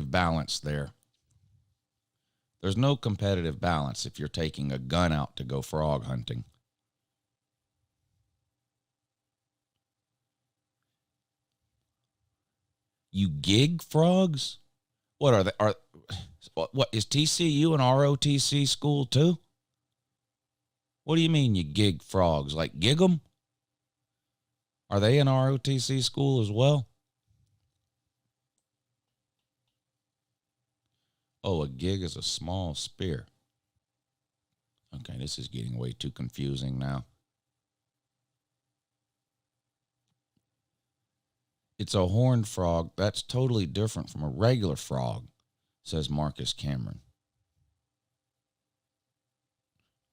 competitive balance there. There's no competitive balance if you're taking a gun out to go frog hunting. You gig frogs? What are they? What is TCU an ROTC school too? What do you mean you gig frogs? Like gig them? Are they an ROTC school as well? Oh, a gig is a small spear. Okay, this is getting way too confusing now. It's a horned frog. That's totally different from a regular frog, says Marcus Cameron.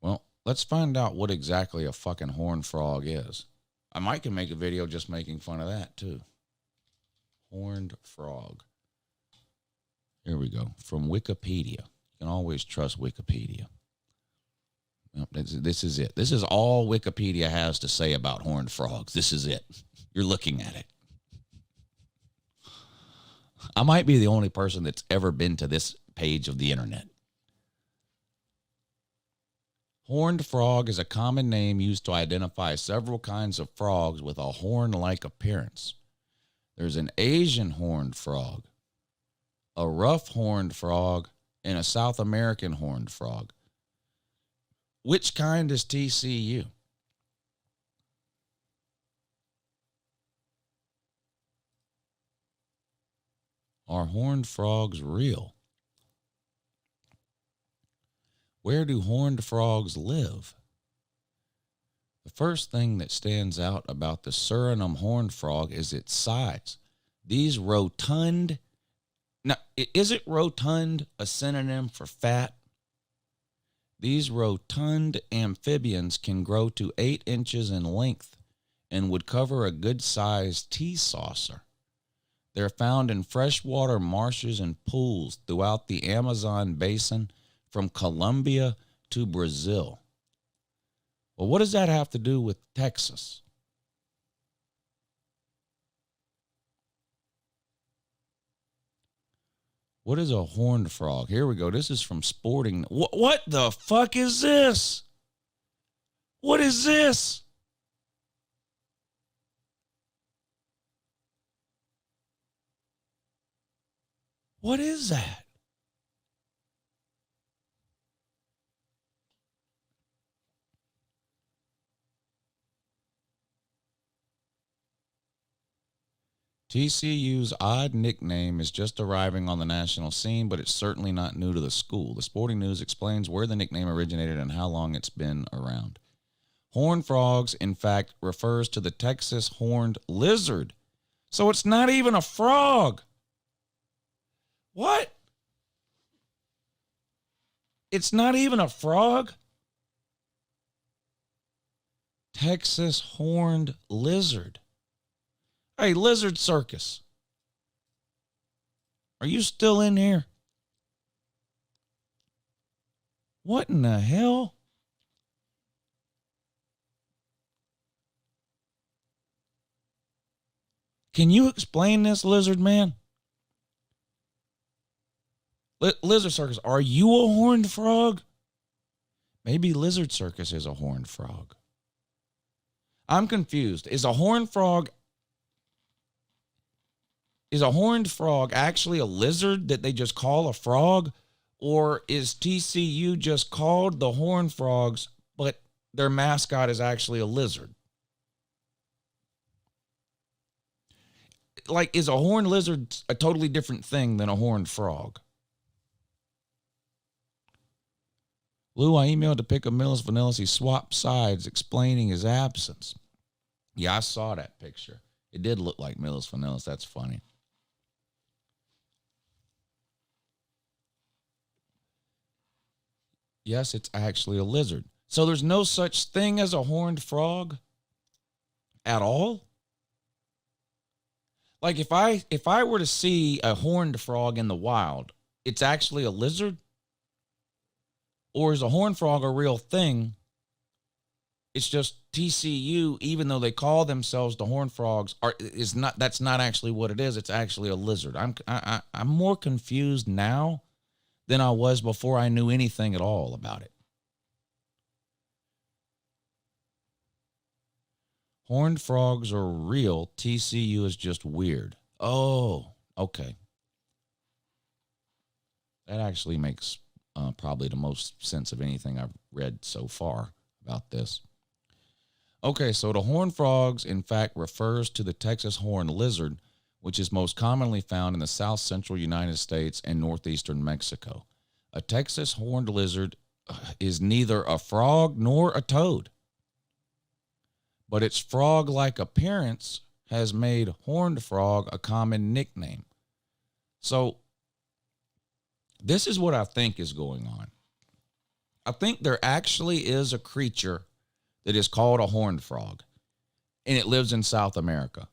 Well, let's find out what exactly a fucking horned frog is. I might can make a video just making fun of that too. Horned frog. Here we go. From Wikipedia. You can always trust Wikipedia. Well, this is it. This is all Wikipedia has to say about horned frogs. This is it. You're looking at it. I might be the only person that's ever been to this page of the internet. Horned frog is a common name used to identify several kinds of frogs with a horn-like appearance. There's an Asian horned frog, a rough horned frog, and a South American horned frog. Which kind is TCU? Are horned frogs real? Where do horned frogs live? The first thing that stands out about the Suriname horned frog is its size. These rotund, now, is it rotund a synonym for fat? These rotund amphibians can grow to 8 inches in length and would cover a good-sized tea saucer. They're found in freshwater marshes and pools throughout the Amazon basin from Colombia to Brazil. Well, what does that have to do with Texas? What is a horned frog? Here we go. This is from Sporting. What the fuck is this? What is this? What is that? TCU's odd nickname is just arriving on the national scene, but it's certainly not new to the school. The Sporting News explains where the nickname originated and how long it's been around. Horned frogs, in fact, refers to the Texas horned lizard. So it's not even a frog. What? It's not even a frog? Texas horned lizard. Hey, Lizard Circus. Are you still in here? What in the hell? Can you explain this, Lizard Man? Lizard Circus, are you a horned frog? Maybe Lizard Circus is a horned frog. I'm confused. Is a horned frog actually a lizard that they just call a frog? Or is TCU just called the Horned Frogs, but their mascot is actually a lizard? Like, is a horned lizard a totally different thing than a horned frog? Lou, I emailed to pick up Millis Vanillis. He swapped sides, explaining his absence. Yeah, I saw that picture. It did look like Millis Vanillis. That's funny. Yes, it's actually a lizard. So there's no such thing as a horned frog at all? Like if I were to see a horned frog in the wild, it's actually a lizard? Or is a horned frog a real thing? It's just TCU, even though they call themselves the Horned Frogs, that's not actually what it is. It's actually a lizard. I'm more confused now than I was before I knew anything at all about it. Horned frogs are real. TCU is just weird. Oh, okay. That actually makes probably the most sense of anything I've read so far about this. Okay, so the horned frogs, in fact, refers to the Texas horned lizard, which is most commonly found in the south central United States and northeastern Mexico. A Texas horned lizard is neither a frog nor a toad, but its frog-like appearance has made horned frog a common nickname. So this is what I think is going on. I think there actually is a creature that is called a horned frog, and it lives in South America.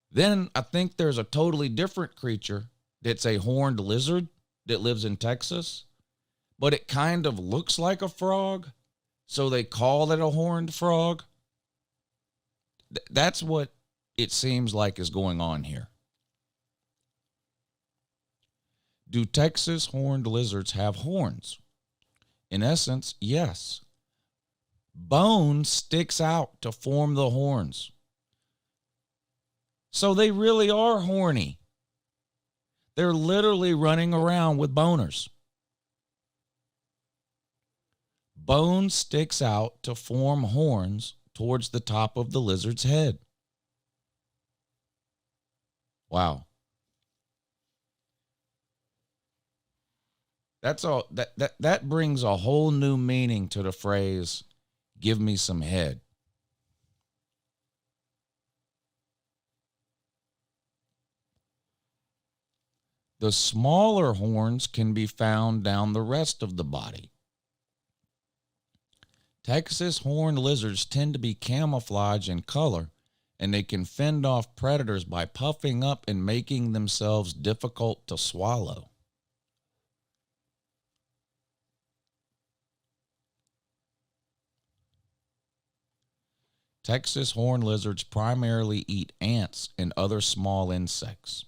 Then I think there's a totally different creature that's a horned lizard that lives in Texas, but it kind of looks like a frog, so they call it a horned frog. That's what it seems like is going on here. Do Texas horned lizards have horns? In essence, yes. Bone sticks out to form the horns. So they really are horny. They're literally running around with boners. Bone sticks out to form horns towards the top of the lizard's head. Wow. That's all that brings a whole new meaning to the phrase, give me some head. The smaller horns can be found down the rest of the body. Texas horned lizards tend to be camouflage in color, and they can fend off predators by puffing up and making themselves difficult to swallow. Texas horned lizards primarily eat ants and other small insects.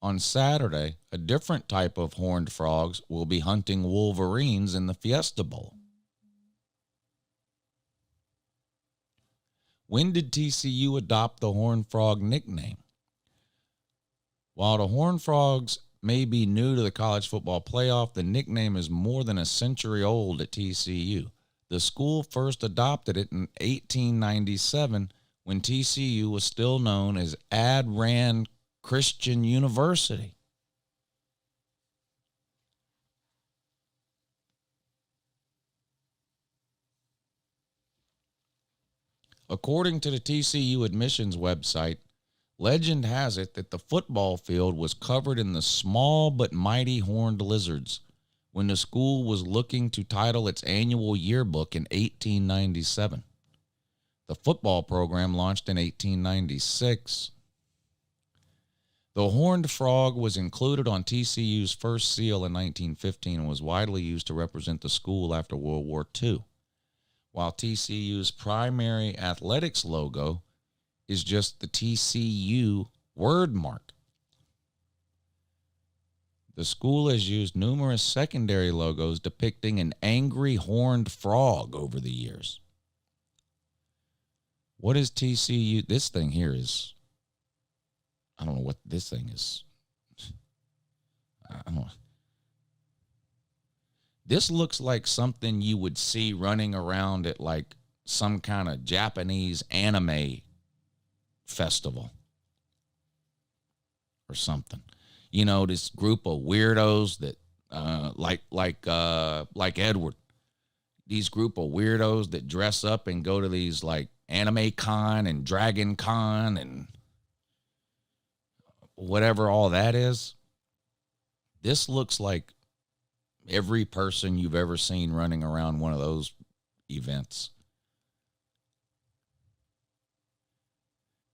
On Saturday, a different type of horned frogs will be hunting wolverines in the Fiesta Bowl. When did TCU adopt the horned frog nickname? While the horned frogs may be new to the college football playoff, the nickname is more than a century old at TCU. The school first adopted it in 1897 when TCU was still known as Adran Christian University. According to the TCU admissions website, legend has it that the football field was covered in the small but mighty horned lizards when the school was looking to title its annual yearbook in 1897. The football program launched in 1896. The horned frog was included on TCU's first seal in 1915 and was widely used to represent the school after World War II, while TCU's primary athletics logo is just the TCU word mark. The school has used numerous secondary logos depicting an angry horned frog over the years. What is TCU? This thing here is, I don't know what this thing is. I don't know. This looks like something you would see running around at like some kind of Japanese anime festival or something. You know, this group of weirdos that like Edward. These group of weirdos that dress up and go to these like Anime Con and Dragon Con and whatever all that is. This looks like every person you've ever seen running around one of those events.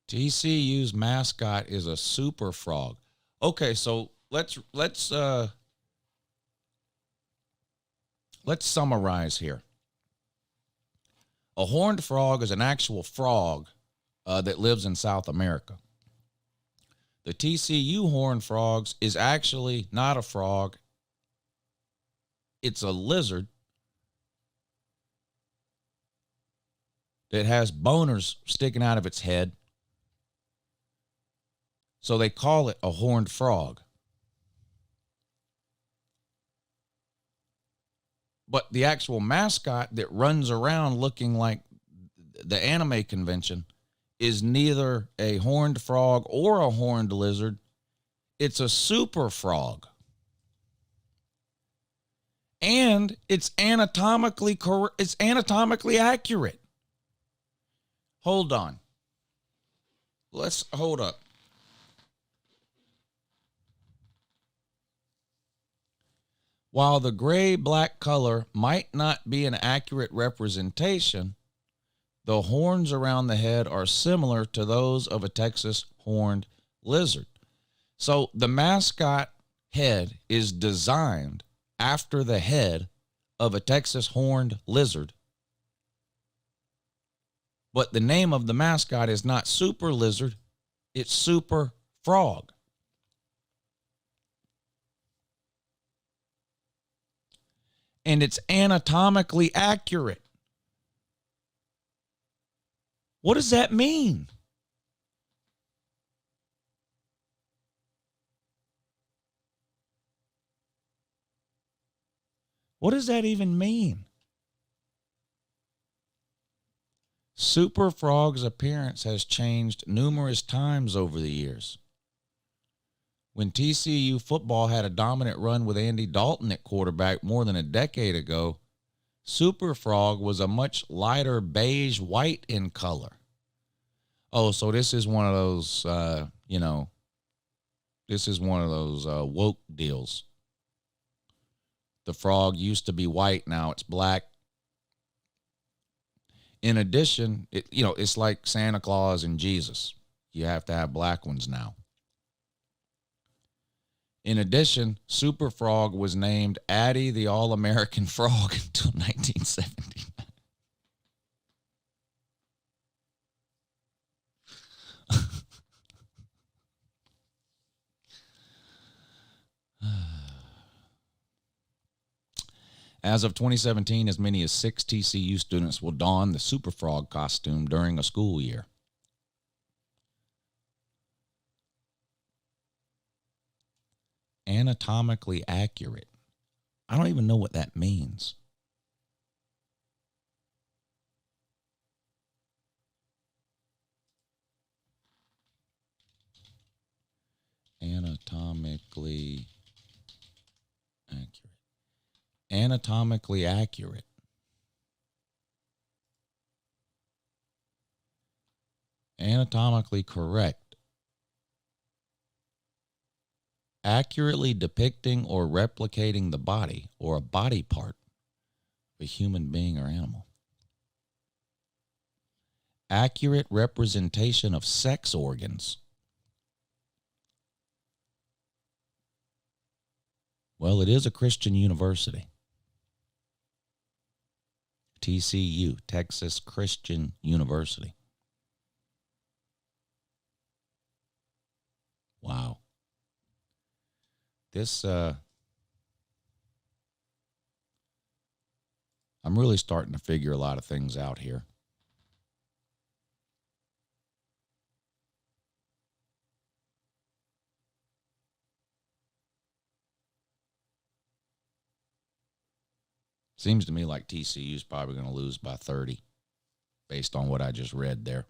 TCU's mascot is a super frog. Okay, so let's let's summarize here. A horned frog is an actual frog that lives in South America. The TCU horned frogs is actually not a frog. It's a lizard that has boners sticking out of its head. So they call it a horned frog. But the actual mascot that runs around looking like the anime convention is neither a horned frog or a horned lizard. It's a super frog. And it's anatomically accurate. Hold on. Let's hold up. While the gray-black color might not be an accurate representation, the horns around the head are similar to those of a Texas horned lizard. So the mascot head is designed after the head of a Texas horned lizard. But the name of the mascot is not Super Lizard, it's Super Frog. And it's anatomically accurate. What does that mean? What does that even mean? Super Frog's appearance has changed numerous times over the years. When TCU football had a dominant run with Andy Dalton at quarterback more than a decade ago, Super Frog was a much lighter beige white in color. Oh, so this is one of those, woke deals. The frog used to be white, now it's black. In addition, it's like Santa Claus and Jesus. You have to have black ones now. In addition, Super Frog was named Addie the All-American Frog until 1979. As of 2017, as many as 6 TCU students will don the Super Frog costume during a school year. Anatomically accurate. I don't even know what that means. Anatomically accurate. Anatomically accurate. Anatomically correct. Accurately depicting or replicating the body or a body part of a human being or animal. Accurate representation of sex organs. Well, it is a Christian university. TCU, Texas Christian University. Wow. This, I'm really starting to figure a lot of things out here. Seems to me like TCU is probably going to lose by 30 based on what I just read there.